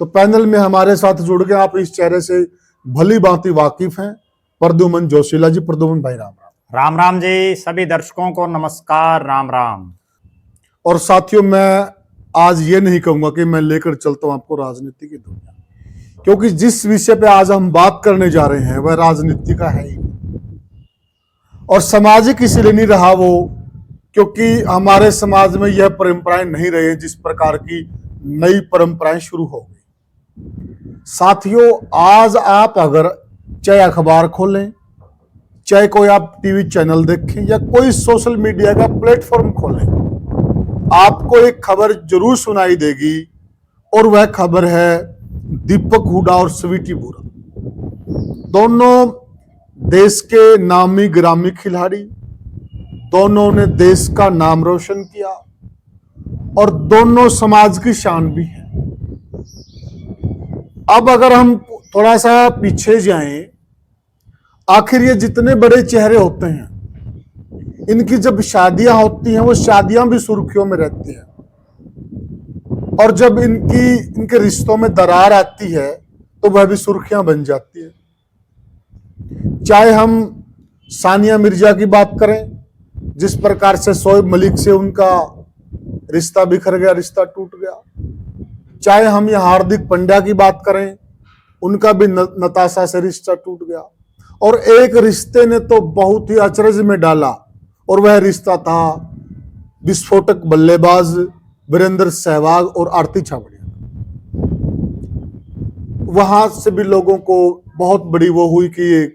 तो पैनल में हमारे साथ जुड़ के आप इस चेहरे से भली भांति वाकिफ हैं, प्रद्युमन जोशीला जी। प्रद्युमन भाई राम राम। राम राम जी, सभी दर्शकों को नमस्कार, राम राम। और साथियों, मैं आज ये नहीं कहूंगा कि मैं लेकर चलता हूं आपको राजनीति की दुनिया, क्योंकि जिस विषय पे आज हम बात करने जा रहे हैं वह राजनीति का है ही और सामाजिक इसलिए नहीं रहा वो, क्योंकि हमारे समाज में यह परंपराएं नहीं रही जिस प्रकार की नई परंपराएं शुरू हो गई। साथियों, आज आप अगर चाहे अखबार खोलें, चाहे कोई आप टीवी चैनल देखें या कोई सोशल मीडिया का प्लेटफॉर्म खोलें, आपको एक खबर जरूर सुनाई देगी और वह खबर है दीपक हुडा और स्वीटी बुरा। दोनों देश के नामी गिरामी खिलाड़ी, दोनों ने देश का नाम रोशन किया और दोनों समाज की शान भी है। अब अगर हम थोड़ा सा पीछे जाएं, आखिर ये जितने बड़े चेहरे होते हैं, इनकी जब शादियां होती हैं वो शादियां भी सुर्खियों में रहती हैं, और जब इनके रिश्तों में दरार आती है तो वह भी सुर्खियां बन जाती है। चाहे हम सानिया मिर्जा की बात करें, जिस प्रकार से शोएब मलिक से उनका रिश्ता बिखर गया, रिश्ता टूट गया। चाहे हम ये हार्दिक पांड्या की बात करें, उनका भी नताशा से रिश्ता टूट गया। और एक रिश्ते ने तो बहुत ही अचरज में डाला, और वह रिश्ता था विस्फोटक बल्लेबाज वीरेंद्र सहवाग और आरती छाबड़िया। वहां से भी लोगों को बहुत बड़ी वो हुई कि ये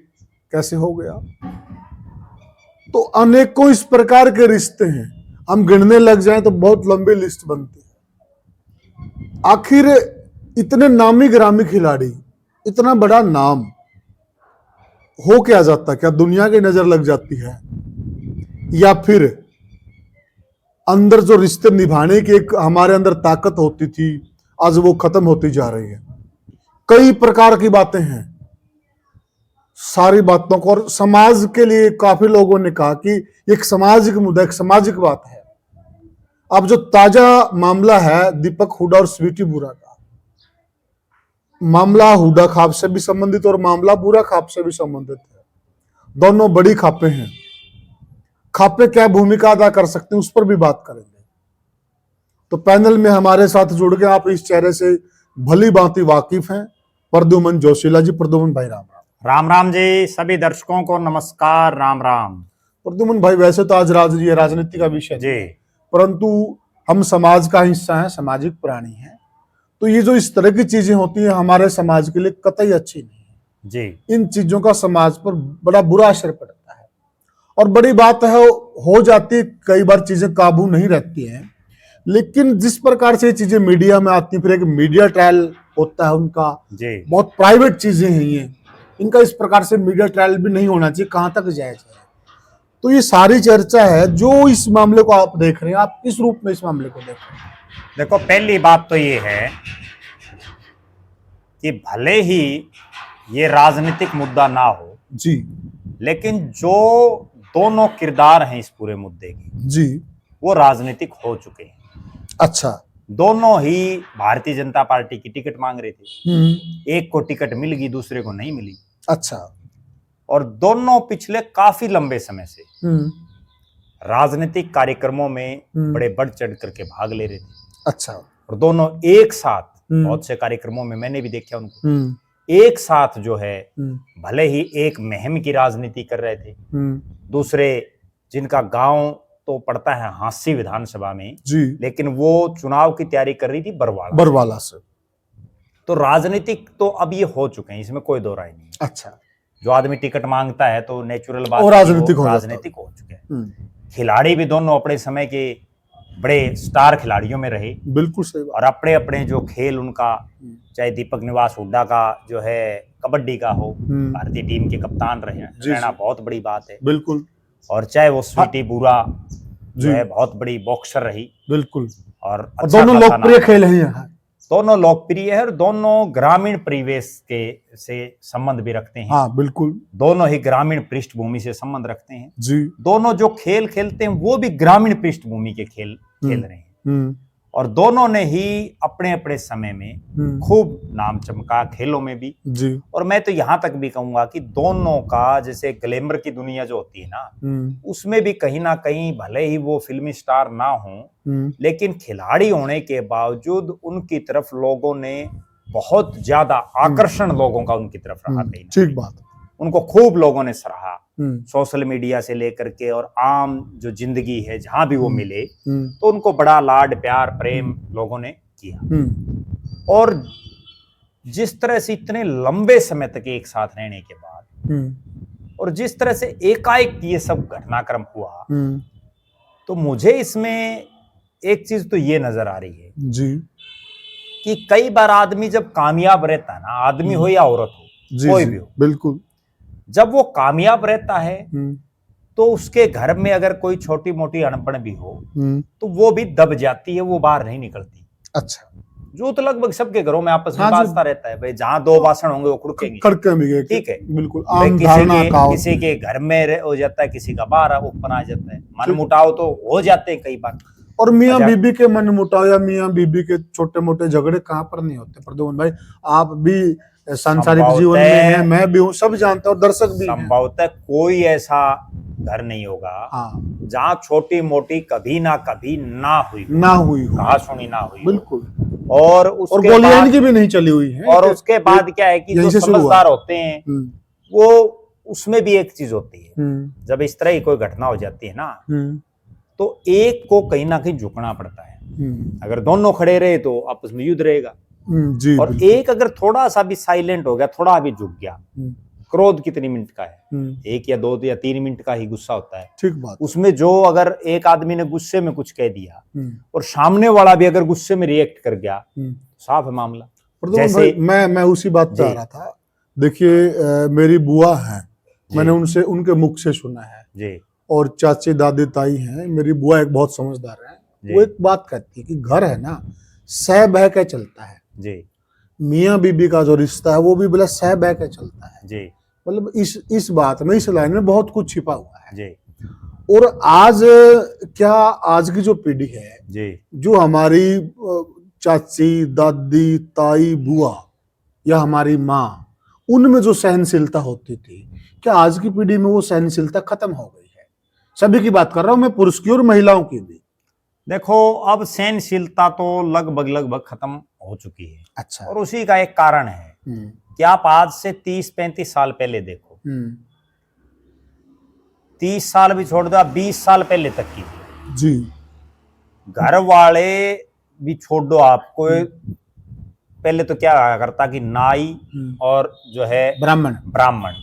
कैसे हो गया। तो अनेकों इस प्रकार के रिश्ते हैं, हम गिनने लग जाएं तो बहुत लंबी लिस्ट बनती है। आखिर इतने नामी गिरामी खिलाड़ी, इतना बड़ा नाम हो क्या जाता? क्या दुनिया की नजर लग जाती है, या फिर अंदर जो रिश्ते निभाने की एक हमारे अंदर ताकत होती थी, आज वो खत्म होती जा रही है। कई प्रकार की बातें हैं, सारी बातों को, और समाज के लिए काफी लोगों ने कहा कि एक सामाजिक मुद्दा, एक सामाजिक बात है। अब जो ताजा मामला है दीपक हुडा और स्वीटी बुरा का, मामला हुडा खाप से भी संबंधित और मामला बुरा खाप से भी संबंधित है। दोनों बड़ी खापें हैं। खापे क्या भूमिका अदा कर सकते हैं उस पर भी बात करेंगे। तो पैनल में हमारे साथ जुड़ के आप इस चेहरे से भली भांति वाकिफ हैं, प्रद्युमन जोशीला जी। प्रद्युमन भाई राम राम। राम राम जी, सभी दर्शकों को नमस्कार, राम राम। प्रद्युमन भाई, वैसे तो आज राजनीति का विषय जी, परंतु हम समाज का हिस्सा हैं, सामाजिक प्राणी हैं, तो ये जो इस तरह की चीजें होती हैं हमारे समाज के लिए कतई अच्छी नहीं है जी। इन चीजों का समाज पर बड़ा बुरा असर पड़ता है, और बड़ी बात है हो जाती, कई बार चीजें काबू नहीं रहती हैं। लेकिन जिस प्रकार से ये चीजें मीडिया में आती हैं, फिर एक मीडिया ट्रायल होता है उनका, जी। बहुत प्राइवेट चीजें हैं ये, इनका इस प्रकार से मीडिया ट्रायल भी नहीं होना चाहिए, कहां तक जायज है। तो ये सारी चर्चा है जो इस मामले को आप देख रहे हैं। आप किस रूप में इस मामले को देख रहे हैं? देखो, पहली बात तो ये है कि भले ही ये राजनीतिक मुद्दा ना हो जी, लेकिन जो दोनों किरदार हैं इस पूरे मुद्दे के, जी, वो राजनीतिक हो चुके हैं। अच्छा। दोनों ही भारतीय जनता पार्टी की टिकट मांग रहे थे। एक को टिकट मिल गई, दूसरे को नहीं मिली। अच्छा। और दोनों पिछले काफी लंबे समय से राजनीतिक कार्यक्रमों में बड़े बढ़ चढ़ करके भाग ले रहे थे। अच्छा। और दोनों एक साथ बहुत से कार्यक्रमों में मैंने भी देखा उनको, एक साथ जो है भले ही एक मुहिम की राजनीति कर रहे थे, दूसरे जिनका गांव तो पड़ता है हांसी विधानसभा में जी, लेकिन वो चुनाव की तैयारी कर रही थी बरवाला से। तो राजनीतिक तो अब ये हो चुके हैं, इसमें कोई दो राय नहीं। अच्छा। जो आदमी टिकट मांगता है तो नेचुरल बात, राजनीतिक हो चुके हैं। खिलाड़ी भी दोनों अपने समय के बड़े स्टार खिलाड़ियों में रहे, बिल्कुल सही बात। और अपने अपने जो खेल उनका, चाहे दीपक निवास हुड्डा का जो है कबड्डी का हो, भारतीय टीम के कप्तान रहना बहुत बड़ी बात है, बिल्कुल। और चाहे वो स्वीटी बुरा जो है बहुत बड़ी बॉक्सर रही, बिल्कुल। और दोनों लोकप्रिय खेल हैं यहाँ, दोनों लोकप्रिय है, और दोनों ग्रामीण परिवेश के से संबंध भी रखते हैं। हाँ, बिल्कुल। दोनों ही ग्रामीण पृष्ठभूमि से संबंध रखते हैं जी। दोनों जो खेल खेलते हैं वो भी ग्रामीण पृष्ठभूमि के खेल खेल रहे हैं। और दोनों ने ही अपने अपने समय में खूब नाम चमका, खेलों में भी जी। और मैं तो यहां तक भी कहूंगा कि दोनों का जैसे ग्लैमर की दुनिया जो होती है ना, उसमें भी कहीं ना कहीं भले ही वो फिल्मी स्टार ना हो, लेकिन खिलाड़ी होने के बावजूद उनकी तरफ लोगों ने बहुत ज्यादा आकर्षण लोगों का उनकी तरफ रहा। कहीं ठीक बात। उनको खूब लोगों ने सराहा, सोशल मीडिया से लेकर के और आम जो जिंदगी है जहां भी वो मिले तो उनको बड़ा लाड प्यार प्रेम लोगों ने किया। और जिस तरह से इतने लंबे समय तक एक साथ रहने के बाद और जिस तरह से एकाएक ये सब घटनाक्रम हुआ, तो मुझे इसमें एक चीज तो ये नजर आ रही है जी कि कई बार आदमी जब कामयाब रहता है ना, आदमी हो या औरत हो, जी, कोई जी, भी हो, बिल्कुल, जब वो कामयाब रहता है तो उसके घर में अगर कोई छोटी मोटी अनबन भी हो तो वो भी दब जाती है, वो बाहर नहीं निकलती। अच्छा, जो तो लगभग सबके घरों में आपस में हाँ बाजता रहता है भाई, जहां दो भाषण होंगे वो खड़केंगे, ठीक है, बिल्कुल भाई आम धारणा किसी के घर में हो जाता है, किसी का बाहर ओपन आ जाता है, मन मुटाव तो हो जाते हैं कई बार। और मियाँ बीबी के मन मुटाव या मियाँ बीबी के छोटे मोटे झगड़े कहाँ पर नहीं होते प्रद्युम्न भाई, आप भी सांसारिक जीवन में हैं, मैं भी हूँ, सब जानते हैं और दर्शक भी हैं। संभवतः कोई ऐसा घर नहीं होगा जहाँ छोटी मोटी कभी ना कभी ना हुई कहा सुनी ना हुई, बिल्कुल, और गोलियां की भी नहीं चली हुई है। और उसके बाद क्या है कि जो समझदार होते हैं वो उसमें भी एक चीज होती है, जब इस तरह की कोई घटना हो जाती है ना तो एक को कहीं ना कहीं झुकना पड़ता है। अगर दोनों खड़े रहे तो आपस में युद्ध रहेगा, और एक अगर थोड़ा सा भी साइलेंट हो गया, थोड़ा भी झुक गया, क्रोध कितनी मिनट का है, 1 या 2 या 3 मिनट का ही गुस्सा होता है, ठीक बात। उसमें जो अगर एक आदमी ने गुस्से में कुछ कह दिया और सामने वाला भी अगर गुस्से में रिएक्ट कर गया, साफ है मामला। जैसे मैं उसी बात पे आ रहा था। देखिए मेरी बुआ है, मैंने उनसे उनके मुख से सुना है जी, और चाची दादी ताई हैं, मेरी बुआ एक बहुत समझदार है, वो एक बात कहती है कि घर है ना सह बह के चलता है जी, मियाँ बीबी का जो रिश्ता है वो भी बड़ा सह बह के चलता है जी। मतलब इस बात में, इस लाइन में बहुत कुछ छिपा हुआ है जी। और आज क्या आज की जो पीढ़ी है जी, जो हमारी चाची दादी ताई बुआ या हमारी माँ, उनमें जो सहनशीलता होती थी, क्या आज की पीढ़ी में वो सहनशीलता खत्म हो गई है? सभी की बात कर रहा हूं मैं, पुरुष की और महिलाओं की भी। देखो अब सहनशीलता तो लगभग खत्म हो चुकी है। अच्छा। और उसी का एक कारण है कि आप आज से 30-35 साल पहले देखो, 30 साल भी छोड़ दो, 20 साल पहले तक की जी, घर वाले भी छोड़ दो, आपको पहले तो क्या करता कि नाई और जो है ब्राह्मण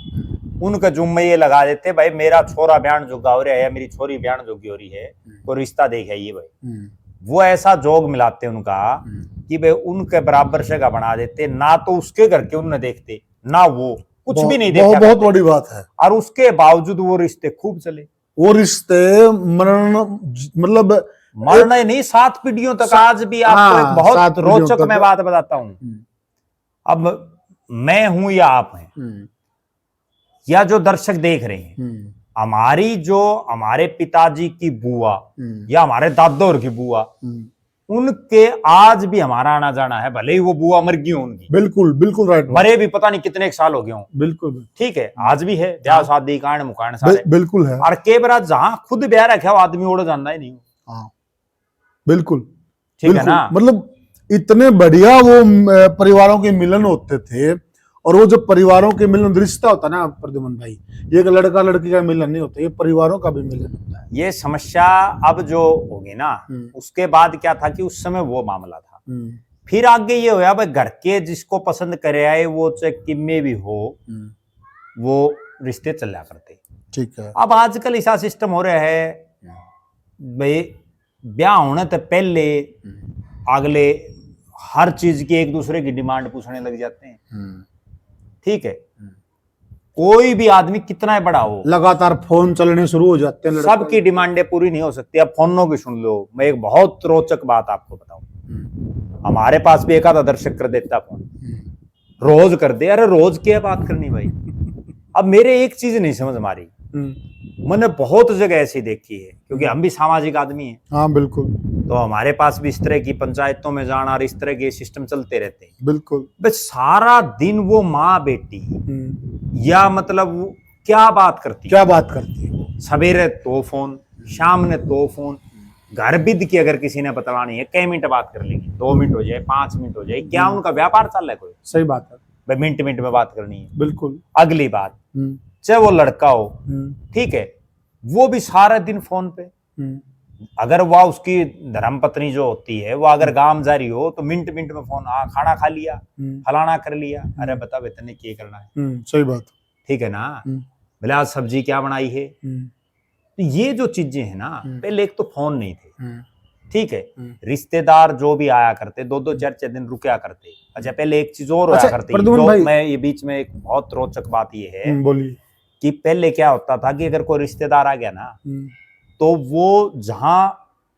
उनका जुम्मे ये लगा देते, भाई मेरा छोरा ब्यान जोगा हो रहा है या मेरी छोरी ब्यान जोगी हो रही है, कोई रिश्ता देखाइए भाई। वो ऐसा जोग मिलाते उनका कि भाई उनके बराबर से का बना देते, ना तो उसके घर के उन्हें देखते ना वो कुछ भी नहीं देखा। बहुत बड़ी बात है। और उसके बावजूद वो रिश्ते खूब चले, वो रिश्ते मतलब मरना नहीं, 7 पीढ़ियों तक आज भी। आपको एक बहुत रोचक मैं बात बताता हूं, अब मैं हूं या आप हैं या जो दर्शक देख रहे हैं, हमारे पिताजी की बुआ या हमारे दादोर की बुआ, उनके आज भी हमारा आना जाना है, भले ही वो बुआ मर गई हो उनकी, बिल्कुल राइट, मरे भी पता नहीं कितने साल हो गए हों, बिल्कुल ठीक है, आज भी है ब्याह शादी कांड मुकांड सारे, बिल्कुल है। और के बार जहां खुद ब्याह रखा आदमी उड़ जाना ही नहीं, बिल्कुल ठीक है ना। मतलब इतने बढ़िया वो परिवारों के मिलन होते थे, और वो जब परिवारों के मिलन रिश्ता होता है ना प्रद्युम्न भाई, ये एक लड़का लड़की का मिलन नहीं होता, ये परिवारों का भी मिलन होता है। ये समस्या अब जो होगी ना, उसके बाद क्या था कि उस समय वो मामला था, फिर आगे ये होया भाई घर के जिसको पसंद करे आए वो चाहे किम्मे भी हो, वो रिश्ते चला करते, ठीक है। अब आजकल ऐसा सिस्टम हो रहा है भाई, ब्याह होने तो पहले अगले हर चीज की एक दूसरे की डिमांड पूछने लग जाते हैं, ठीक है। कोई भी आदमी कितना बड़ा हो, लगातार फोन चलने शुरू हो जाते हैं, सबकी डिमांडें पूरी नहीं हो सकती। अब फोनों की सुन लो, मैं एक बहुत रोचक बात आपको बताऊं, हमारे पास भी एक आधा दर्शक कर देता फोन, रोज कर दे, अरे रोज क्या बात करनी भाई। अब मेरे एक चीज नहीं समझ मारी, मैंने बहुत जगह ऐसी देखी है, क्योंकि हम भी सामाजिक आदमी हैं। हाँ बिल्कुल तो हमारे पास भी इस तरह की पंचायतों में जाना और इस तरह के सिस्टम चलते रहते हैं। बिल्कुल। बस सारा दिन वो माँ बेटी या मतलब वो क्या बात करती है सवेरे तो फोन, शाम ने तो फोन, घर बिद की अगर किसी ने बतलानी है कई मिनट बात कर लेंगे, 2 मिनट हो जाए, 5 मिनट हो जाए, क्या उनका व्यापार चल रहा है? कोई सही बात है। भाई मिनट मिनट में बात करनी है। बिल्कुल। अगली बात, चाहे वो लड़का हो, ठीक है, वो भी सारा दिन फोन पे। अगर वह उसकी धर्मपत्नी जो होती है वो अगर गांव जा रही हो तो मिनट मिनट में फोन, खाना खा लिया, फलाना कर लिया, अरे बता इतने क्या करना है। सही बात। ठीक है ना, बोले आज सब्जी क्या बनाई है। तो ये जो चीजें है ना, पहले एक तो फोन नहीं थे, ठीक है, रिश्तेदार जो भी आया करते 2-2 4-4 दिन रुकया करते। अच्छा पहले एक चीज और होया करती, जो मैं ये बीच में एक बहुत रोचक बात ये है, बोलिए, कि पहले क्या होता था कि अगर कोई रिश्तेदार आ गया ना तो वो जहां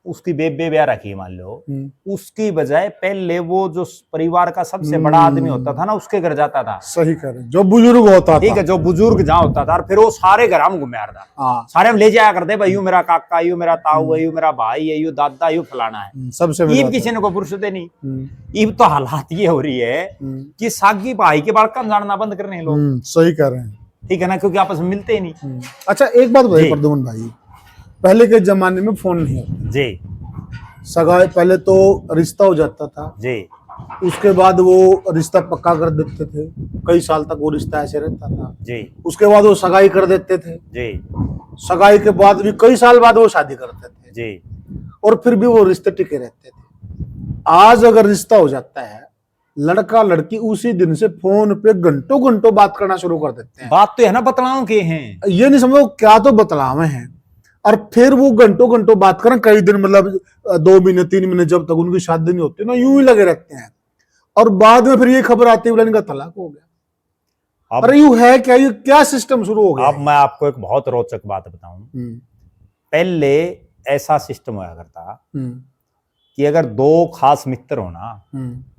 उसकी बेबे ब्याह रखी मान लो, उसकी बजाय पहले वो जो परिवार का सबसे बड़ा आदमी होता था ना उसके घर जाता था। सही कह रहे, जो बुजुर्ग होता था, ठीक है, जो बुजुर्ग जहाँ होता था, और फिर वो सारे घर हम घुमा था, सारे हम ले जाया करते, भाई यू मेरा काका, यू मेरा ताऊ है, यू मेरा भाई है, यू दादा, यू फलाना है, सबसे। ईब किसी ने को फुर्सत नहीं। ईब तो हालात ये हो रही है कि सागी भाई के बाल कम जानना बंद करने लोग। सही कह रहे हैं, ठीक है ना, क्योंकि आपस में मिलते ही नहीं। अच्छा एक बात बताइए प्रद्युम्न भाई, पहले के जमाने में फोन नहीं होता जी, सगाई पहले तो रिश्ता हो जाता था जी, उसके बाद वो रिश्ता पक्का कर देते थे, कई साल तक वो रिश्ता ऐसे रहता था जी, उसके बाद वो सगाई कर देते थे जी, सगाई के बाद भी कई साल बाद वो शादी करते थे जी, और फिर भी वो रिश्ते टिके रहते थे। आज अगर रिश्ता हो जाता है, लड़का लड़की उसी दिन से फोन पे घंटों घंटों बात करना शुरू कर देते हैं। बात तो है ना बतलाओ के हैं, ये नहीं समझो क्या तो बतलावे हैं, और फिर वो घंटों घंटों बात करें, कई दिन मतलब 2 महीने 3 महीने जब तक उनकी शादी नहीं होती ना, यूं ही लगे रहते हैं, और बाद में फिर ये खबर आती है इनका तलाक हो गया। अरे यूं है क्या, ये क्या सिस्टम शुरू हो गया? अब मैं आपको एक बहुत रोचक बात बताऊं, पहले ऐसा सिस्टम हुआ करता कि अगर 2 खास मित्र हो ना,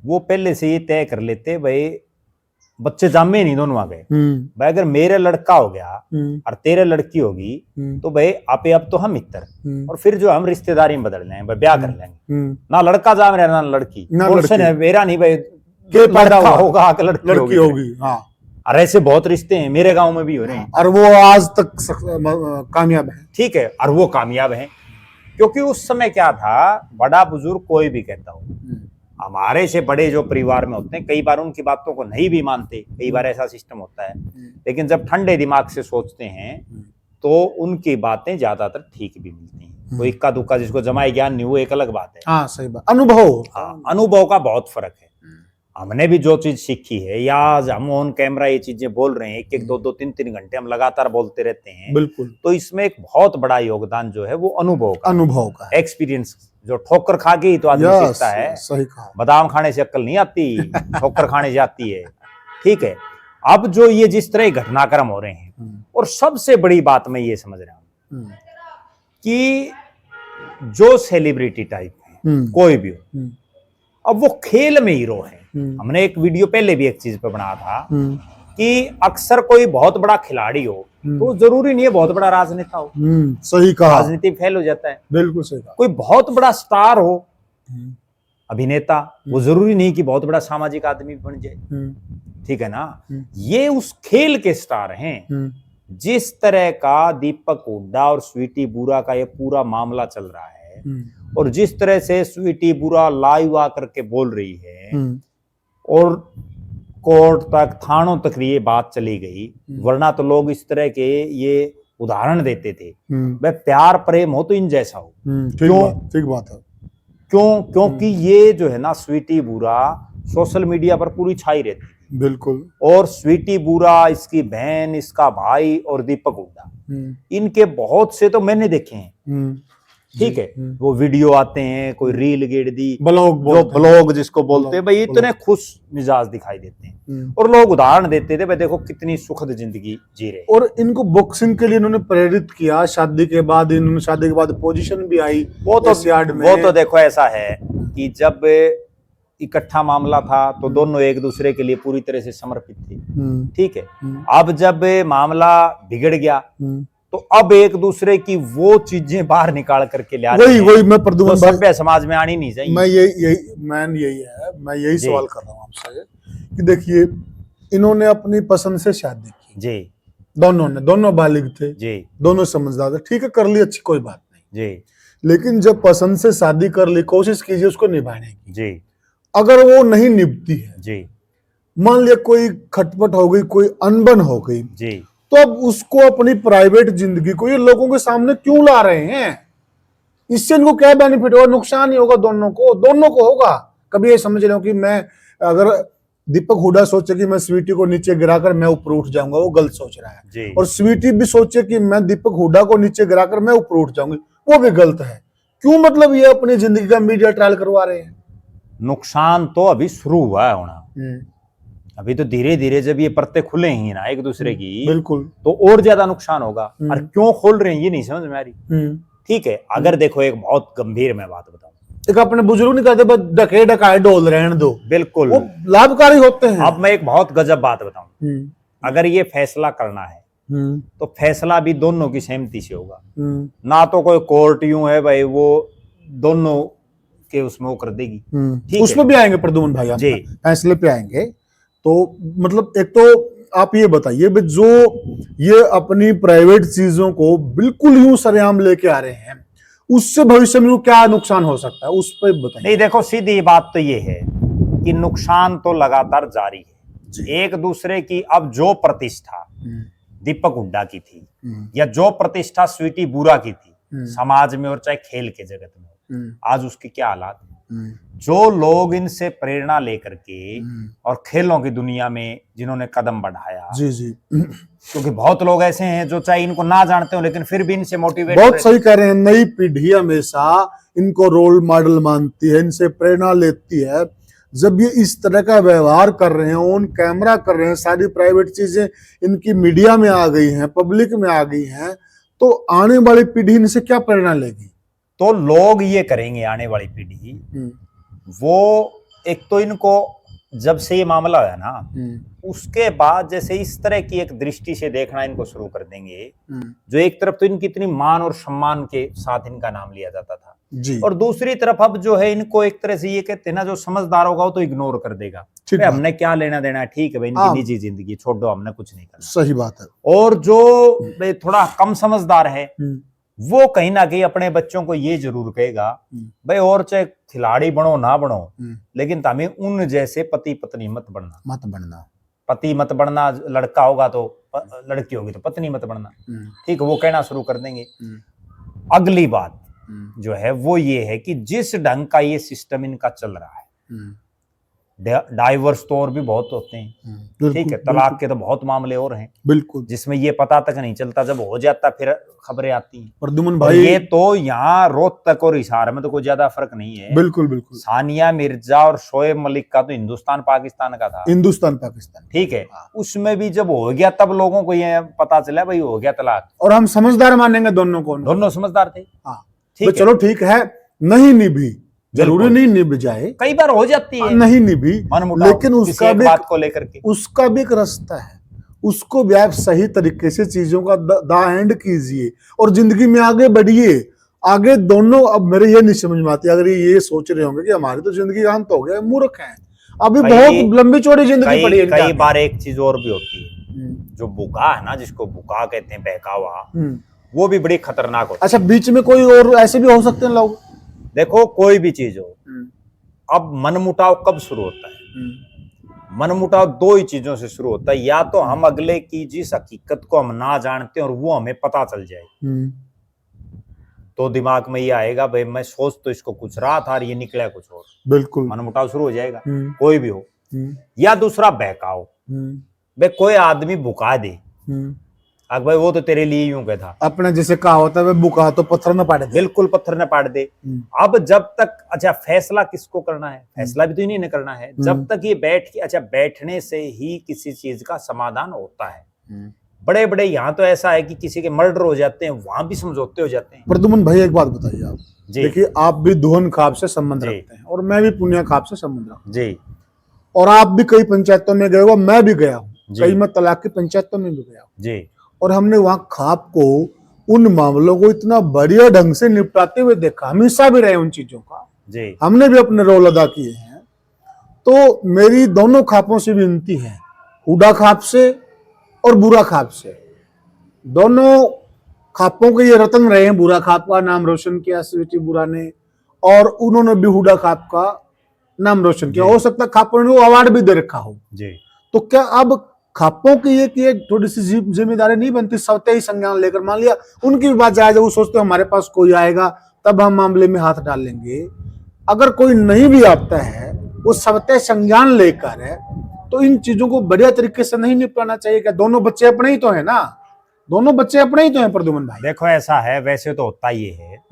वो पहले से ये तय कर लेते भाई बच्चे जामे नहीं दोनों आ गए, भाई अगर मेरे लड़का हो गया और तेरे लड़की होगी तो भाई आपे अब तो हम मित्र, और फिर जो हम रिश्तेदारी में बदल लेंगे, भाई ब्याह कर लेंगे, ना लड़का जाम रहा ना लड़की, मेरा नहीं भाई पैदा होगा लड़की होगी। हाँ, और ऐसे बहुत रिश्ते हैं मेरे गांव में भी हो रहे हैं, और वो आज तक कामयाब है। ठीक है, और वो कामयाब है क्योंकि उस समय क्या था, बड़ा बुजुर्ग कोई भी कहता हो, हमारे से बड़े जो परिवार में होते हैं कई बार उनकी बातों को नहीं भी मानते, कई बार ऐसा सिस्टम होता है, लेकिन जब ठंडे दिमाग से सोचते हैं तो उनकी बातें ज्यादातर ठीक भी मिलती हैं। कोई इक्का दुक्का जिसको जमाई ज्ञान नहीं, वो एक अलग बात है। हाँ सही बात, अनुभव। हाँ, अनुभव का बहुत फर्क है। हमने भी जो चीज सीखी है, या आज हम ऑन कैमरा ये चीजें बोल रहे हैं, 1-1, 2-2, 3-3 घंटे हम लगातार बोलते रहते हैं, बिल्कुल, तो इसमें एक बहुत बड़ा योगदान जो है वो अनुभव का एक्सपीरियंस, जो ठोकर खा के ही तो आदमी सीखता है। सही कहा, बादाम खाने से अक्ल नहीं आती, ठोकर खाने से आती है। ठीक है, अब जो ये जिस तरह घटनाक्रम हो रहे हैं, और सबसे बड़ी बात मैं ये समझ रहा हूं कि जो सेलिब्रिटी टाइप है कोई भी हो, अब वो खेल में हीरो है। हमने एक वीडियो पहले भी एक चीज पे बनाया था कि अक्सर कोई बहुत बड़ा खिलाड़ी हो तो जरूरी नहीं है बहुत बड़ा राजनेता हो। सही कहा, राजनीति फेल हो जाता है। बिल्कुल सही कहा। कोई बहुत बड़ा स्टार हो, अभिनेता, वो जरूरी नहीं कि बहुत बड़ा सामाजिक आदमी बन जाए। ठीक है ना, ये उस खेल के स्टार हैं। जिस तरह का दीपक हुड्डा और स्वीटी बुरा का ये पूरा मामला चल रहा है, और जिस तरह से स्वीटी बुरा लाइव आकर के बोल रही है, और कोर्ट तक, थानों तक ये बात चली गई, वरना तो लोग इस तरह के ये उदाहरण देते थे, भाई प्यार प्रेम हो तो इन जैसा हो। ठीक बात है। क्यों? क्योंकि ये जो है ना स्वीटी बुरा सोशल मीडिया पर पूरी छाई रहती है। बिल्कुल। और स्वीटी बुरा, इसकी बहन, इसका भाई और दीपक हुड्डा, इनके बहुत से तो मैंने देखे हैं। ठीक है, वो वीडियो आते हैं, कोई रील गेड़ दी, ब्लॉग जिसको बोलते हैं, भाई इतने खुश मिजाज दिखाई देते हैं, और लोग उदाहरण देते थे भाई देखो कितनी सुखद जिंदगी जी रहे। और इनको बॉक्सिंग के लिए इन्होंने प्रेरित किया। शादी के बाद इन्होंने, शादी के बाद पोजीशन भी आई वो तो देखो ऐसा है कि जब इकट्ठा मामला था तो दोनों एक दूसरे के लिए पूरी तरह से समर्पित थे। ठीक है, अब जब मामला बिगड़ गया तो अब एक दूसरे की वो चीजें बाहर निकाल करके ला रहे वही हैं वही मैं जो प्रद्युमन भाई, सभ्य समाज में आनी नहीं चाहिए। मैं यही जी सवाल कर रहा हूँ आपसे कि देखिए, इन्होंने अपनी पसंद से शादी की, जी दोनों बालिग थे, जी दोनों समझदार थे, ठीक है, कर ली, अच्छी, कोई बात नहीं। जी लेकिन जब पसंद से शादी कर ली, कोशिश कीजिए उसको निभाने की। जी अगर वो नहीं निभती है, जी मान लिया कोई खटपट हो गई, कोई अनबन हो गई, जी तो अब उसको अपनी प्राइवेट जिंदगी को ये लोगों के सामने क्यों ला रहे हैं? इससे इनको क्या बेनिफिट होगा? नुकसान ही होगा, दोनों को होगा। कभी ये समझ रहे हो कि मैं, अगर दीपक हुडा सोचे कि मैं स्वीटी को नीचे गिराकर मैं ऊपर उठ जाऊंगा, वो गलत सोच रहा है। जी और स्वीटी भी सोचे कि मैं दीपक हुडा को नीचे गिराकर मैं ऊपर उठ जाऊंगी, वो भी गलत है। क्यों, मतलब ये अपनी जिंदगी का मीडिया ट्रायल करवा रहे हैं? नुकसान तो अभी शुरू हुआ है होना, अभी तो धीरे धीरे जब ये परतें खुले ही ना एक दूसरे की, बिल्कुल, तो और ज्यादा नुकसान होगा। और क्यों खोल रहे हैं ये नहीं समझ में आ रही। ठीक है, अगर देखो एक बहुत गंभीर मैं बात बताऊं, एक अपने बुजुर्ग नहीं कहते बस डके डकाए डोल रहने दो, बिल्कुल वो लाभकारी होते हैं। अब मैं एक बहुत गजब बात बताऊं, अगर ये फैसला करना है तो फैसला भी दोनों की सहमति से होगा, ना तो कोई कोर्ट यूं है भाई वो दोनों के उसमें वो कर देगी। ठीक उसमें है, भी आएंगे प्रद्युमन भाई, हम जी फैसले पे आएंगे। तो मतलब एक तो आप ये बताइए भाई, जो ये अपनी प्राइवेट चीजों को बिल्कुल यूं सरेआम लेके आ रहे हैं, उससे भविष्य में क्या नुकसान हो सकता है, उस पर बताइए। नहीं देखो, सीधी बात तो ये है कि नुकसान तो लगातार जारी है। एक दूसरे की अब जो प्रतिष्ठा दीपक हुड्डा की थी या जो प्रतिष्ठा स्वीटी बुरा की थी समाज में और चाहे खेल के जगत में, आज उसके क्या हालात है। जो लोग इनसे प्रेरणा लेकर के और खेलों की दुनिया में जिन्होंने कदम बढ़ाया, जी जी, क्योंकि बहुत लोग ऐसे हैं जो चाहे इनको ना जानते हो लेकिन फिर भी इनसे मोटिवेट, बहुत सही कह रहे हैं, नई पीढ़ी हमेशा इनको रोल मॉडल मानती है, इनसे प्रेरणा लेती है। जब ये इस तरह का व्यवहार कर रहे हैं, ऑन कैमरा कर रहे हैं, सारी प्राइवेट चीजें इनकी मीडिया में आ गई हैं, पब्लिक में आ गई हैं, तो आने वाली पीढ़ी इनसे क्या प्रेरणा लेगी? तो लोग ये करेंगे आने वाली पीढ़ी, वो एक तो इनको जब से ये मामला है ना, उसके बाद जैसे इस तरह की एक दृष्टि से देखना इनको शुरू कर देंगे, जो एक तरफ तो इनकी इतनी मान और सम्मान के साथ इनका नाम लिया जाता था जी, और दूसरी तरफ अब जो है इनको एक तरह से ये कहते हैं ना, जो समझदार होगा वो तो इग्नोर कर देगा, हमने क्या लेना देना है, ठीक है भाई इनकी निजी जिंदगी छोड़ दो, हमने कुछ नहीं करना। सही बात है। और जो थोड़ा कम समझदार है वो कहीं ना कहीं अपने बच्चों को ये जरूर कहेगा भाई, और चाहे खिलाड़ी बनो ना बनो, लेकिन तुम्हें उन जैसे पति पत्नी मत बनना, पति मत बनना, लड़का होगा तो लड़की होगी तो पत्नी मत बनना। ठीक है, वो कहना शुरू कर देंगे। अगली बात जो है वो ये है कि जिस ढंग का ये सिस्टम इनका चल रहा है, डाइवर्स तो और भी बहुत होते हैं, ठीक है, तलाक के तो बहुत मामले और हैं, बिल्कुल, जिसमें ये पता तक नहीं चलता, जब हो जाता फिर खबरें आती हैं। प्रद्युमन भाई, ये तो यहाँ रोहतक और हिसार में तो कोई ज्यादा फर्क नहीं है। बिल्कुल बिल्कुल, सानिया मिर्जा और शोएब मलिक का तो हिंदुस्तान पाकिस्तान का था, हिंदुस्तान पाकिस्तान, ठीक है, उसमें भी जब हो गया तब लोगों को ये पता चला भाई हो गया तलाक, और हम समझदार मानेंगे दोनों को, दोनों समझदार थे। ठीक, चलो ठीक है, नहीं निभी, जरूरी नहीं निभ जाए, कई बार हो जाती है नहीं निभी, लेकिन उसका भी बात को लेकर के उसका भी एक रास्ता है, उसको भी आप सही तरीके से चीजों का दा हैंड कीजिए और जिंदगी में आगे बढ़िए। आगे दोनों, अब मेरे ये नहीं समझ में आती, अगर ये सोच रहे होंगे कि हमारी तो जिंदगी अंत हो गया, मूर्ख है, अभी बहुत लंबी चौड़ी जिंदगी पड़ी है। कई बार एक चीज और भी होती है, जो बुका है ना, जिसको बुका कहते हैं, बहकावा, वो भी बड़ी खतरनाक होती है। अच्छा, बीच में कोई और ऐसे भी हो सकते हैं लोग, देखो कोई भी चीज हो, अब मनमुटाव कब शुरू होता है? मनमुटाव दो ही चीजों से शुरू होता है, या तो हम अगले की जिस हकीकत को हम ना जानते और वो हमें पता चल जाए, तो दिमाग में ये आएगा भाई मैं सोच तो इसको कुछ रहा था और ये निकला कुछ और, बिल्कुल मनमुटाव शुरू हो जाएगा, कोई भी हो। या दूसरा बहकाव, भाई कोई आदमी बुका दे, अब भाई वो तो तेरे लिए यूं कहता, अपने जैसे कहा होता है बुका तो पत्थर न पाड़ दे, बिल्कुल पत्थर न पाड़ दे। अब जब तक, अच्छा फैसला किसको करना है? फैसला भी तो इन्हीं ने करना है। जब तक ये बैठ के, अच्छा बैठने से ही किसी चीज का समाधान होता है। बड़े बड़े यहाँ तो ऐसा है कि किसी के मर्डर हो जाते हैं, वहां भी समझौते हो जाते हैं। प्रद्युमन भाई एक बात बताइए आप, देखिए आप भी दुहन खाप से संबंध रखते हैं और मैं भी पुनिया खाप से संबंध रखता हूँ जी, और आप भी कई पंचायतों में गए हो, मैं भी गया हूँ, कई मैं तलाक की पंचायतों में भी गया हूँ जी, और हमने वहां खाप को उन मामलों को इतना बढ़िया ढंग से निपटाते हुए देखा, हमेशा भी रहे उन चीजों का, जी हमने भी अपने रोल अदा किए हैं। तो मेरी दोनों खापों से विनती है, हुडा खाप से और बुरा खाप से, दोनों खापों के ये रत्न रहे हैं। बुरा खाप का नाम रोशन किया स्वीटी बुरा ने, और उन्होंने भी हुडा खाप का नाम रोशन किया। हो सकता है खापों ने वो अवार्ड भी दे रखा हो। जी तो क्या अब खापों की ये थोड़ी सी जिम्मेदारी नहीं बनती सवते ही संज्ञान लेकर, मान लिया उनकी भी बात जायज है, वो सोचते हमारे पास कोई आएगा तब हम मामले में हाथ डाल लेंगे। अगर कोई नहीं भी आता है वो सवते संज्ञान लेकर है, तो इन चीजों को बढ़िया तरीके से नहीं निपटाना चाहिए क्या? दोनों बच्चे अपने ही तो है ना, दोनों बच्चे अपने ही तो हैं प्रद्युमन भाई। देखो ऐसा है, वैसे तो होता ये है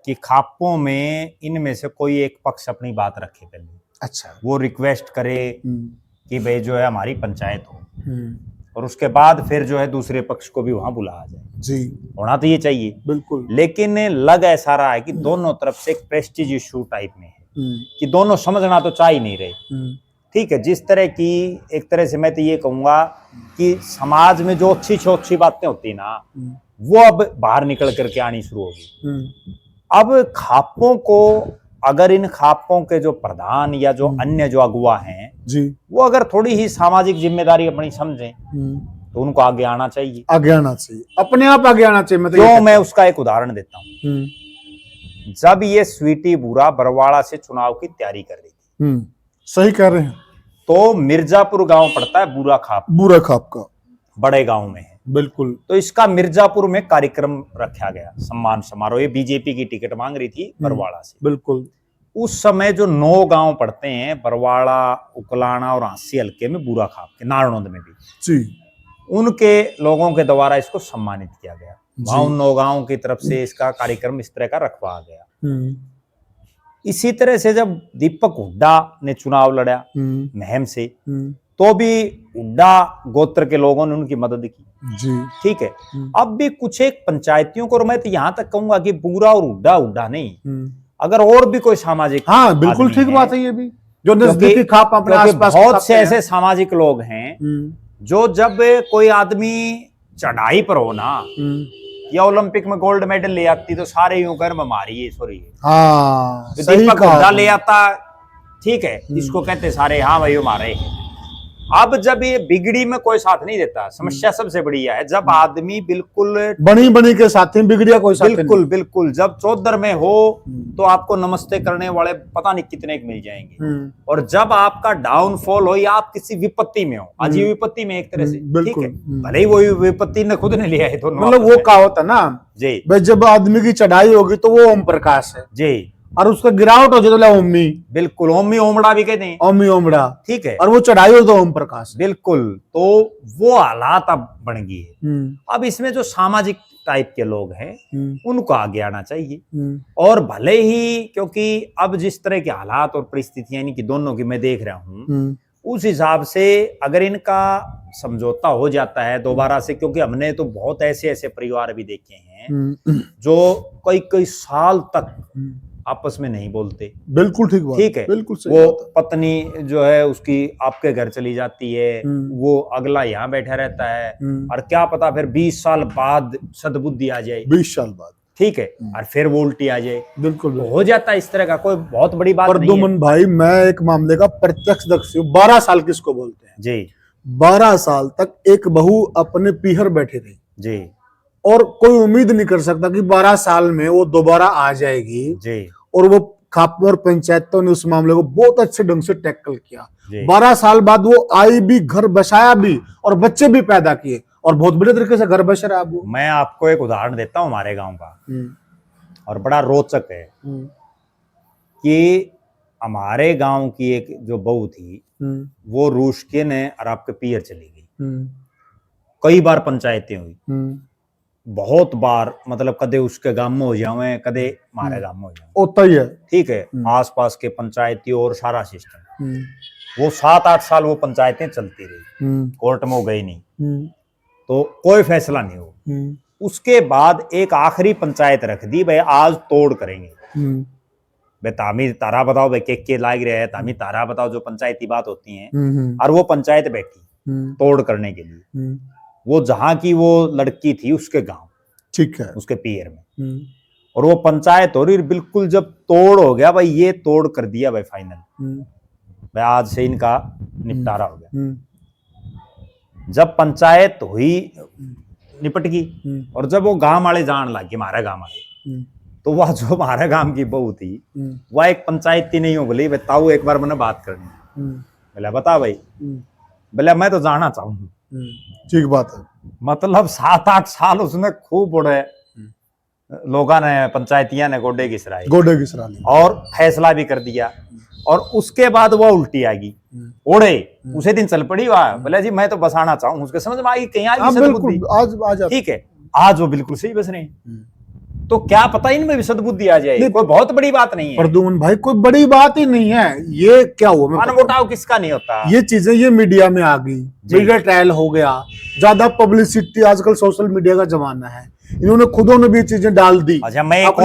कि खापों में इनमें से कोई एक पक्ष अपनी बात रखे, पहले अच्छा, वो रिक्वेस्ट करे कि भाई जो है हमारी पंचायत हो, और उसके बाद फिर जो है दूसरे पक्ष को भी वहां बुलाया जाए। जी होना तो ये चाहिए, बिल्कुल। लेकिन लग ऐसा रहा है कि दोनों तरफ से एक प्रेस्टीज इशू टाइप में है कि दोनों समझना तो चाह ही नहीं रहे। ठीक है, जिस तरह की एक तरह से मैं तो ये कहूंगा कि समाज में जो अच्छी बातें होती ना, वो अब बाहर निकल करके आनी शुरू होगी। अब खापों को, अगर इन खापों के जो प्रधान या जो अन्य जो अगुवा हैं जी, वो अगर थोड़ी ही सामाजिक जिम्मेदारी अपनी समझें तो उनको आगे आना चाहिए, आगे आना चाहिए, अपने आप आगे आना चाहिए। क्यों, मैं उसका एक उदाहरण देता हूँ। जब ये स्वीटी बुरा बरवाड़ा से चुनाव की तैयारी कर रही थी, सही कह रहे हैं, तो मिर्जापुर गांव पड़ता है बुरा खाप, बुरा खाप का, बड़े गांव में है। बिल्कुल। तो इसका मिर्जापुर में कार्यक्रम रखा गया, सम्मान समारोह। ये बीजेपी की टिकट मांग रही थी बरवाड़ा से। बिल्कुल। उस समय जो 9 गांव पड़ते हैं बरवाड़ा, उकलाना और हांसी हल्के में बुरा खाप के, नारनौंद में भी जी, उनके लोगों के द्वारा इसको सम्मानित किया गया। वहां उन 9 गांवों की तरफ से इसका कार्यक्रम इस तरह का रखवाया गया। इसी तरह से जब दीपक हुड्डा ने चुनाव लड़ा महम से, तो भी हुड्डा गोत्र के लोगों ने उनकी मदद की। जी, ठीक है। अब भी कुछ एक पंचायतियों को, और मैं तो यहां तक कहूंगा कि बुरा और हुड्डा नहीं, अगर और भी कोई सामाजिक, हाँ बिल्कुल ठीक बात है, ये भी जो नजदीकी खाप अपने आसपास बहुत से ऐसे सामाजिक लोग हैं जो जब कोई आदमी चढ़ाई पर हो ना, या ओलंपिक में गोल्ड मेडल ले आती तो सारे यूं कर मारी है, सॉरी हाँ तो सही दीपक कहा हुड्डा ले आता, ठीक है, इसको कहते सारे हाँ भाई मारे। अब जब ये बिगड़ी में कोई साथ नहीं देता, समस्या सबसे बड़ी है जब आदमी बिल्कुल बनी के साथ में बिगड़िया कोई साथ बिल्कुल बिल्कुल जब चौधर में हो तो आपको नमस्ते करने वाले पता नहीं कितने मिल जाएंगे, और जब आपका डाउनफॉल हो या आप किसी विपत्ति में हो, आज ये विपत्ति में एक तरह से, ठीक है, भले ही वो विपत्ति ने खुद ने लिया है, तो मतलब वो कहावत है ना जी, जब आदमी की चढ़ाई होगी तो वो ओम प्रकाश है जी, और उसका गिरावट हो जाए तो ओमी, बिल्कुल ओमी ओमड़ा भी कहते हैं, ओमी ओमड़ा, ठीक है, और वो चढ़ाई हो तो ओम प्रकाश, बिल्कुल। तो वो हालात अब बन गई है। अब इसमें जो सामाजिक टाइप के लोग हैं उनको आगे आना चाहिए, और भले ही, क्योंकि अब जिस तरह के हालात और परिस्थितियां यानी कि दोनों की मैं देख रहा हूँ, उस हिसाब से अगर इनका समझौता हो जाता है दोबारा से, क्योंकि हमने तो बहुत ऐसे ऐसे परिवार भी देखे हैं जो कई साल तक आपस में नहीं बोलते। बिल्कुल ठीक बात, ठीक है, बिल्कुल सही वो बात। पत्नी जो है उसकी आपके घर चली जाती है, वो अगला यहाँ बैठा रहता है, और क्या पता फिर 20 साल बाद सद्बुद्धि आ जाए, 20 साल बाद, ठीक है, और फिर वो उल्टी आ जाए, बिल्कुल तो हो जाता है इस तरह का, कोई बहुत बड़ी बात नहीं है। प्रद्युमन भाई मैं एक मामले का प्रत्यक्षदर्शी हूँ, 12 साल किसको बोलते हैं जी, 12 साल तक एक बहू अपने पीहर बैठी रही जी, और कोई उम्मीद नहीं कर सकता कि 12 साल में वो दोबारा आ जाएगी जी, और वो खापों और पंचायतों ने उस मामले को बहुत अच्छे ढंग से टैकल किया। जी। 12 साल बाद वो आई भी, घर बसाया भी और बच्चे भी पैदा किए और बहुत बड़े तरीके से घर बस रहा है वो। मैं आपको एक उदाहरण देता हूँ हमारे गांव का, और बड़ा रोचक है कि हमारे गांव की एक जो बहू थी वो रूस के ने और आपके पियर चली गई, कई बार पंचायतें हुई, बहुत बार, मतलब कदे उसके गांव में हो जावे, कदे हमारे गांव में हो जावे, होता ही है, ठीक है, आसपास के पंचायती और सारा सिस्टम, वो 7-8 साल वो पंचायतें चलती रही, कोर्ट में वो गई नहीं, तो कोई फैसला नहीं हो। उसके बाद एक आखिरी पंचायत रख दी, भाई आज तोड़ करेंगे, भाई तामी तारा बताओ, भाई के लाग रहे हैं, तामी तारा बताओ, जो पंचायती बात होती है, और वो पंचायत बैठी तोड़ करने के लिए, वो जहां की वो लड़की थी उसके गांव, ठीक है। उसके पीयर में। और वो पंचायत हो रही, बिल्कुल जब तोड़ हो गया भाई, ये तोड़ कर दिया भाई फाइनल, भाई आज से इनका निपटारा हो गया। जब पंचायत हुई, निपट गई, और जब वो गांव वाले जान लग गए, हमारे गांव वाले, तो वह जो हमारे गांव की बहू थी, वह एक पंचायती नहीं हो, बोली बताओ एक बार मैंने बात करनी। बोला बता भाई। बोला मैं तो जाना चाहूंगा। ठीक बात है। मतलब 7-8 साल उसने खूब बड़े लोगों ने, पंचायतियां ने गोडे की सराही ली और फैसला भी कर दिया। और उसके बाद वो उल्टी आ गई, ओढ़े उसे दिन चल पड़ी वह। बोला जी मैं तो बसाना चाहूँ, उसके समझ में आ गई कहीं आ गई आज ठीक है, आज वो बिल्कुल सही बस रहे हैं। तो क्या पता इनमें भी सद्बुद्धि आ जाए, कोई बहुत बड़ी बात नहीं है प्रद्युम्न भाई, कोई बड़ी बात ही नहीं है। ये क्या हुआ, मनमुटाव किसका नहीं होता, ये चीजें ये मीडिया में आ गई, मीडिया ट्रायल हो गया, ज्यादा पब्लिसिटी, आजकल सोशल मीडिया का जमाना है, इन्होंने खुदों ने भी चीजें डाल दी। अच्छा मैं एक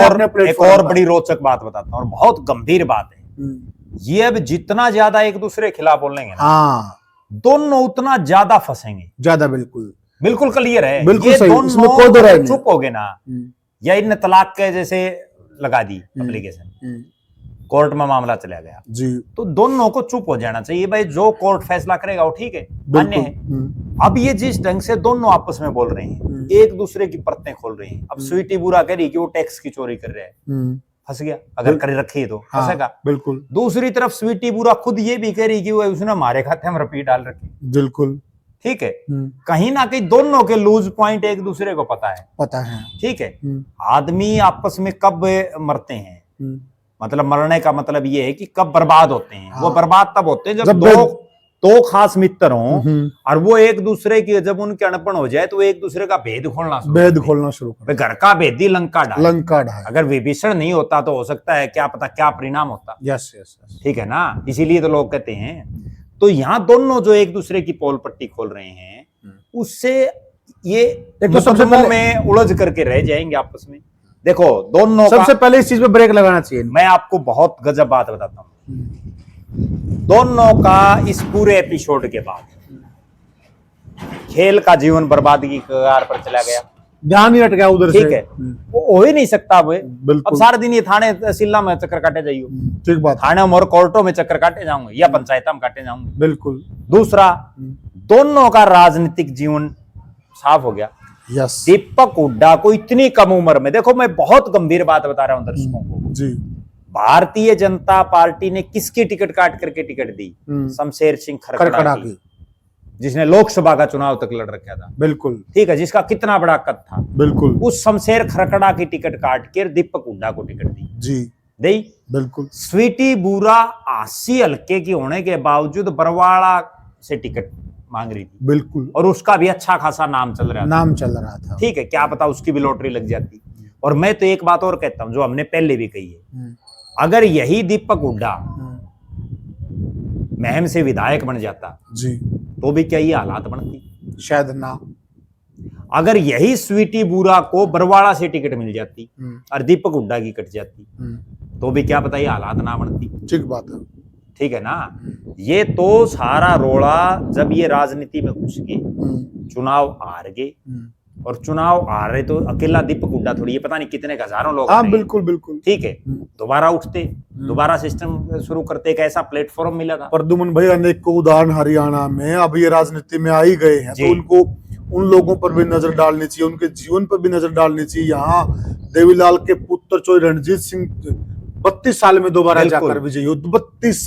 और बड़ी रोचक बात बताता हूँ, और बहुत गंभीर बात है ये। अब जितना ज्यादा एक दूसरे के खिलाफ बोलेंगे, हाँ, दोनों उतना ज्यादा फंसेंगे, ज्यादा। बिल्कुल बिल्कुल क्लियर है, बिल्कुल ये सही, इसमें कोई दो राय नहीं। चुप हो गए ना, या इन तलाक के जैसे लगा दी एप्लीकेशन, कोर्ट में मामला चला गया जी, तो दोनों को चुप हो जाना चाहिए भाई, जो कोर्ट फैसला करेगा वो ठीक है, मान्य है। अब ये जिस ढंग से दोनों आपस में बोल रहे हैं, एक दूसरे की परतें खोल रहे हैं। अब स्वीटी बुरा कह रही कि वो टैक्स की चोरी कर रहे हैं, फंस गया, अगर कर रखी तो फंसेगा। बिल्कुल। दूसरी तरफ स्वीटी बुरा खुद ये भी कह रही कि वो उसने हमारे खाते में रुपये डाल रखे, बिल्कुल ठीक है। कहीं ना कहीं दोनों के लूज पॉइंट एक दूसरे को पता है, ठीक है। आदमी आपस में कब मरते हैं, मतलब मरने का मतलब ये है कि कब बर्बाद होते हैं। वो बर्बाद तब होते हैं जब दो खास मित्र हों, और वो एक दूसरे की, जब उनके अनपढ़ हो जाए तो वो एक दूसरे का भेद खोलना शुरू कर। घर का भेदी लंका ढाल। अगर विभीषण नहीं होता तो हो सकता है क्या पता क्या परिणाम होता। यस, ठीक है ना, इसीलिए तो लोग कहते हैं। तो यहाँ दोनों जो एक दूसरे की पोल पट्टी खोल रहे हैं, उससे ये एक मुकदमों में उलझ करके रह जाएंगे आपस में। देखो दोनों सबसे पहले इस चीज पे ब्रेक लगाना चाहिए। मैं आपको बहुत गजब बात बताता हूँ, दोनों का इस पूरे एपिसोड के बाद खेल का जीवन बर्बादी की कगार पर चला गया, ध्यान ही हट गया उधर से। ठीक है, वो हो ही नहीं सकता। अब सारा दिन ये थाने तहसील में चक्कर काटे जाइयो, ठीक बात, थाने और कोर्टों में चक्कर काटे जाऊंगे या पंचायत में काटे जाऊंगे। बिल्कुल। दूसरा, दोनों का राजनीतिक जीवन साफ हो गया। यस। दीपक हुड्डा को इतनी कम उम्र में, देखो मैं बहुत गंभीर बात बता रहा हूं दर्शकों को जी, भारतीय जनता पार्टी ने किसकी टिकट काट करके टिकट दी? शमशेर सिंह खरकड़ा की, जिसने लोकसभा का चुनाव तक लड़ रखा था। बिल्कुल, ठीक है, जिसका कितना बड़ा कद था। बिल्कुल, उस शमशेर खरकड़ा की टिकट काट के दीपक हुड्डा को टिकट दी जी, दी। बिल्कुल। स्वीटी बुरा 80 हल्के की होने के बावजूद बरवाड़ा से टिकट मांग रही थी। बिल्कुल, और उसका भी अच्छा खासा नाम चल रहा था। ठीक है, क्या पता उसकी भी लॉटरी लग जाती। और मैं तो एक बात और कहता हूं जो हमने पहले भी कही है, अगर यही दीपक हुड्डा महम से विधायक बन जाता जी, तो भी क्या ये हालात बनती? शायद ना। अगर यही स्वीटी बुरा को बरवाड़ा से टिकट मिल जाती और दीपक हुड्डा की कट जाती, तो भी क्या पता ये हालात ना बनती। ठीक बात है, ठीक है ना। ये तो सारा रोड़ा जब ये राजनीति में घुस गए, चुनाव हार गए, और चुनाव हार रहे तो अकेला दीपक हुड्डा थोड़ी, ये पता नहीं कितने हजारों लोग। हाँ, बिल्कुल बिल्कुल, ठीक है। दोबारा उठते, दोबारा सिस्टम शुरू करते, एक ऐसा प्लेटफॉर्म मिला था। प्रद्युम्न भाई, अनेक को उदाहरण हरियाणा में अब ये राजनीति में आ ही गए हैं, तो उनको, उन लोगों पर भी नजर डालनी चाहिए, उनके जीवन पर भी नजर डालनी चाहिए। यहाँ देवीलाल के पुत्र चौधरी रणजीत सिंह 32 साल में दोबारा जाकर विजयी हो, 32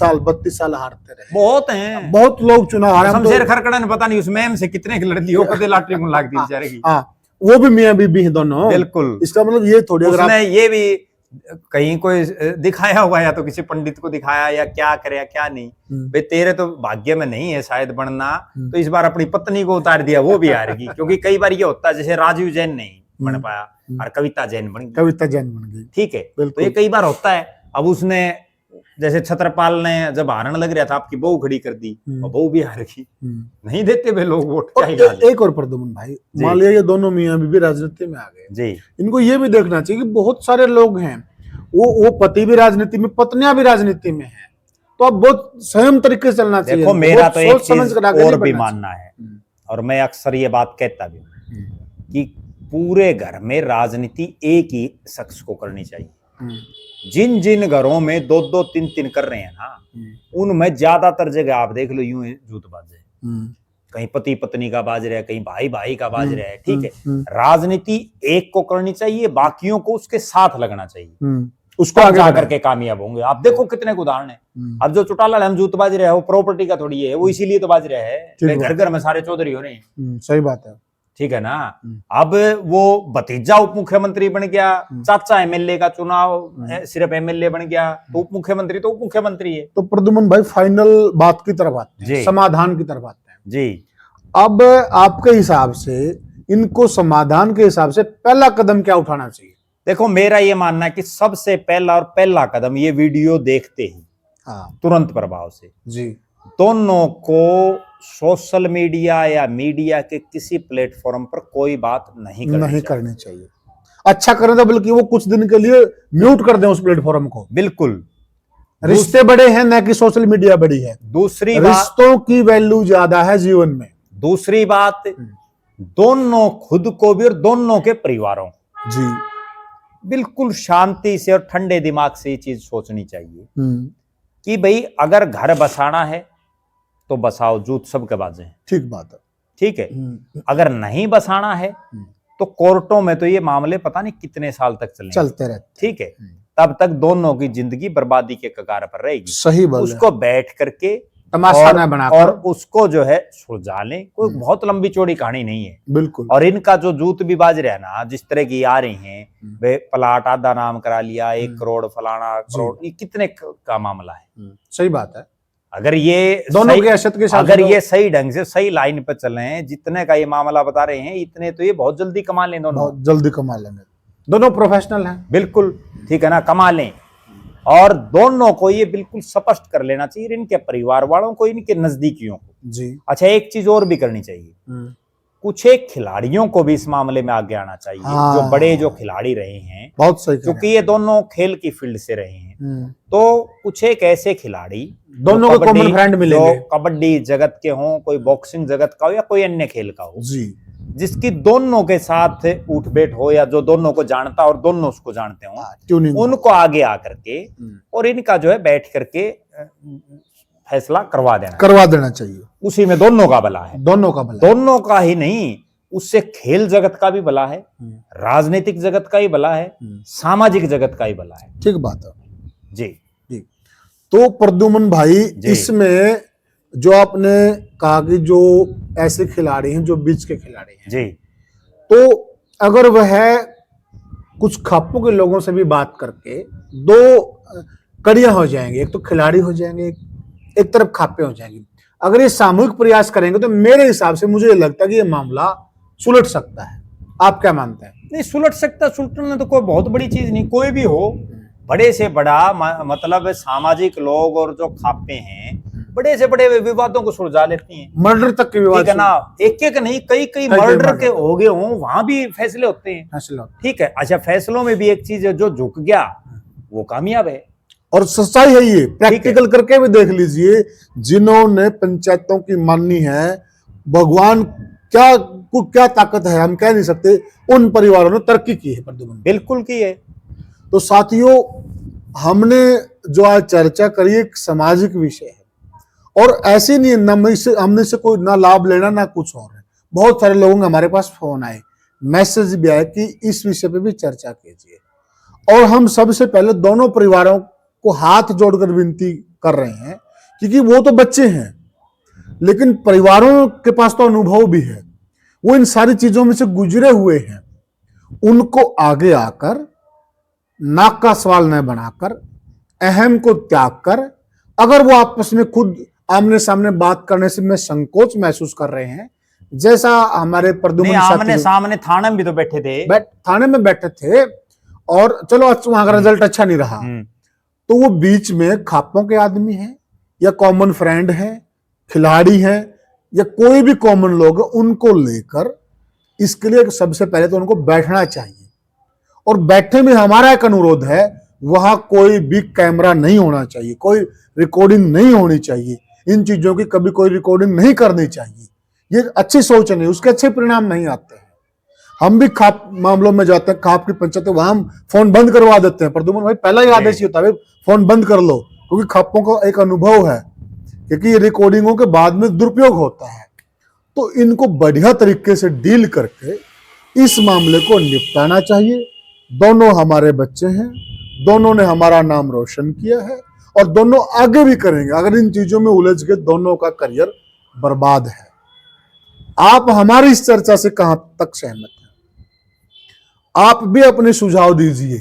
साल हारते रहे। बहुत हैं, बहुत लोग चुनाव हारे। शमशेर खरकड़ा ने पता नहीं उसमें से कितने की लड़की हो, कदे लॉटरी में लाग दी बेचारे की। हाँ, वो भी मियां बीबी हैं दोनों। बिल्कुल, इसका मतलब ये थोड़ी, अगर उसने ये भी कहीं कोई दिखाया हुआ, या तो किसी पंडित को दिखाया, या क्या करे क्या नहीं, भाई तेरे तो भाग्य में नहीं है शायद बनना, तो इस बार अपनी पत्नी को उतार दिया, वो भी हारेगी। क्योंकि कई बार ये होता है, जैसे राजीव जैन नहीं बन पाया और कविता जैन बन गई, ठीक है, तो ये कई बार होता है। अब उसने, जैसे छत्रपाल ने जब हारने लग रहा था, आपकी बहू खड़ी कर दी, और बहू भी हार गई। नहीं देते वे लोग वोट। एक और प्रद्युम्न भाई, मान लिया ये दोनों मियां बीवी राजनीति में आ गए जी, इनको ये भी देखना चाहिए कि बहुत सारे लोग हैं, वो पति भी राजनीति में, पत्नियां भी राजनीति में हैं, तो अब बहुत संयम तरीके से चलना चाहिए। देखो मेरा तो एक चीज और भी मानना है, और मैं अक्सर ये बात कहता भी हूँ कि पूरे घर में राजनीति एक ही शख्स को करनी चाहिए। जिन जिन घरों में दो दो तीन तीन कर रहे हैं ना, उनमें ज्यादातर जगह आप देख लो यूं जूतबाज है। कहीं पति पत्नी का बाज रहा है, कहीं भाई भाई का बाज रहा है। ठीक है, राजनीति एक को करनी चाहिए, बाकियों को उसके साथ लगना चाहिए, उसको आगे जाकर के कामयाब होंगे। आप देखो कितने उदाहरण है। अब जो चौटाला हम जूत बाज रहे हैं, वो प्रॉपर्टी का थोड़ी है, वो इसीलिए तो बाज रहा है, घर घर में सारे चौधरी हो रहे हैं। सही बात है, ठीक है ना। अब वो भतीजा उप मुख्यमंत्री बन गया, चाचा एमएलए का चुनाव सिर्फ एमएलए बन गया, तो उप मुख्यमंत्री तो उप मुख्यमंत्री है। तो प्रद्युमन भाई फाइनल बात की तरफ आते हैं, समाधान की तरफ आते हैं जी। अब आपके हिसाब से इनको समाधान के हिसाब से पहला कदम क्या उठाना चाहिए? देखो, मेरा ये मानना है कि सबसे पहला कदम ये वीडियो देखते ही तुरंत प्रभाव से जी दोनों को सोशल मीडिया या मीडिया के किसी प्लेटफॉर्म पर कोई बात नहीं करनी चाहिए। अच्छा करें तो बल्कि वो कुछ दिन के लिए म्यूट कर दें उस प्लेटफॉर्म को। बिल्कुल, रिश्ते बड़े हैं ना कि सोशल मीडिया बड़ी है। दूसरी रिश्तों की वैल्यू ज्यादा है जीवन में। दूसरी बात, दोनों खुद को भी और दोनों के परिवारों जी बिल्कुल शांति से और ठंडे दिमाग से ये चीज सोचनी चाहिए कि भाई अगर घर बसाना है तो बसाओ, जूत सबके बाजे। ठीक बात है, ठीक है। अगर नहीं बसाना है तो कोर्टों में तो ये मामले पता नहीं कितने साल तक चलते रहते। ठीक है, तब तक दोनों की जिंदगी बर्बादी के कगार पर रहेगी। सही बात। उसको बैठ करके तमाशा न बनाकर और उसको जो है सुलझा लें। कोई बहुत लंबी चौड़ी कहानी नहीं है। बिल्कुल। और इनका जो जूत भी बाज रहा है ना, जिस तरह की आ रही हैं, वे प्लाट आधा नाम करा लिया, 1 करोड़ फलाना करोड़, ये कितने का मामला है। सही बात है। अगर ये दोनों के असद के साथ अगर ये सही ढंग से सही लाइन पर चले, जितने का ये मामला बता रहे हैं, इतने तो ये बहुत जल्दी कमा लें। दोनों बहुत जल्दी कमा लेंगे, दोनों प्रोफेशनल हैं। बिल्कुल, ठीक है ना, कमा लें। और दोनों को ये बिल्कुल स्पष्ट कर लेना चाहिए, इनके परिवार वालों को, इनके नजदीकियों को जी। अच्छा, एक चीज और भी करनी चाहिए, कुछ एक खिलाड़ियों को भी इस मामले में आगे आना चाहिए। जो बड़े जो खिलाड़ी रहे हैं, बहुत सही, क्योंकि ये दोनों खेल की फील्ड से रहे हैं, तो कुछ एक ऐसे खिलाड़ी दोनों को कॉमन फ्रेंड मिलेंगे, कबड्डी जगत के हों, कोई बॉक्सिंग जगत का हो या कोई अन्य खेल का हो जी, जिसकी दोनों के साथ उठ बैठ हो या जो दोनों को जानता और दोनों उसको जानते हो, उनको आगे आकर के और इनका जो है बैठ करके फैसला करवा देना चाहिए। उसी में दोनों का भला है, दोनों का ही नहीं, उससे खेल जगत का भी भला है, राजनीतिक जगत का ही भला है, सामाजिक जगत का ही भला है। ठीक बात है जी जी। तो प्रद्युमन भाई, इसमें जो आपने कहा कि जो ऐसे खिलाड़ी हैं जो बीच के खिलाड़ी हैं जी, तो अगर वह कुछ खापों के लोगों से भी बात करके दो कड़ियां हो जाएंगे, एक तो खिलाड़ी हो जाएंगे, एक तरफ खापे हो जाएंगी। अगर ये सामूहिक प्रयास करेंगे तो मेरे हिसाब से मुझे लगता है कि ये मामला सुलट सकता है। आप क्या मानते हैं? नहीं, सुलट सकता, सुलटना तो कोई बहुत बड़ी चीज नहीं। कोई भी हो, बड़े से बड़ा मतलब सामाजिक लोग और जो खापे हैं, बड़े से बड़े विवादों को सुलझा लेती हैं। मर्डर तक के विवाद है ना, एक नहीं, कई मर्डर के हो गए हों, वहां भी फैसले होते हैं। ठीक है, अच्छा, फैसलों में भी एक चीज है, जो झुक गया वो कामयाब है। और सच्चाई है ये, प्रैक्टिकल करके भी देख लीजिए। जिन्होंने पंचायतों की मानी है, भगवान क्या ताकत है हम कह नहीं सकते, उन परिवारों ने तरक्की की है। प्रद्युमन बिल्कुल की है। तो साथियों, हमने जो आज चर्चा करी एक सामाजिक विषय है, और ऐसे नहीं हमने से कोई ना लाभ लेना ना कुछ और है। बहुत सारे लोगों के हमारे पास फोन आए, मैसेज भी आए कि इस विषय पे भी चर्चा कीजिए। और हम सबसे पहले दोनों परिवारों को हाथ जोड़कर विनती कर रहे हैं, क्योंकि वो तो बच्चे हैं, लेकिन परिवारों के पास तो अनुभव भी है, वो इन सारी चीजों में से गुजरे हुए हैं। उनको आगे आकर नाक का सवाल न बनाकर, अहम को त्याग कर, अगर वो आपस में खुद आमने सामने बात करने से में संकोच महसूस कर रहे हैं, जैसा हमारे प्रद्युमन आमने सामने थाने में भी तो बैठे थे, थाने में बैठे थे, और चलो वहां का रिजल्ट अच्छा नहीं रहा, तो वो बीच में खापों के आदमी हैं या कॉमन फ्रेंड हैं, खिलाड़ी हैं, या कोई भी कॉमन लोग, उनको लेकर इसके लिए सबसे पहले तो उनको बैठना चाहिए। और बैठे में हमारा एक अनुरोध है, वहां कोई भी कैमरा नहीं होना चाहिए, कोई रिकॉर्डिंग नहीं होनी चाहिए, इन चीजों की कभी कोई रिकॉर्डिंग नहीं करनी चाहिए। ये अच्छी सोच नहीं, उसके अच्छे परिणाम नहीं आते हैं। हम भी खाप मामलों में जाते हैं, खाप की पंचायत, वहां हम फोन बंद करवा देते हैं। प्रद्युमन भाई पहला ही आदेश ही होता है, फोन बंद कर लो, क्योंकि खापों का एक अनुभव है, क्योंकि ये रिकॉर्डिंगों के बाद में दुरुपयोग होता है। तो इनको बढ़िया तरीके से डील करके इस मामले को निपटाना चाहिए। दोनों हमारे बच्चे हैं, दोनों ने हमारा नाम रोशन किया है और दोनों आगे भी करेंगे। अगर इन चीजों में उलझ गए, दोनों का करियर बर्बाद है। आप हमारी इस चर्चा से कहां तक सहमत हैं? आप भी अपने सुझाव दीजिए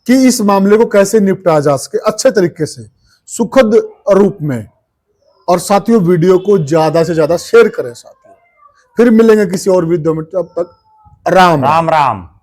कि इस मामले को कैसे निपटा जा सके अच्छे तरीके से, सुखद रूप में। और साथियों, वीडियो को ज्यादा से ज्यादा शेयर करें साथियों। फिर मिलेंगे किसी और वीडियो में, तब तक राम राम राम।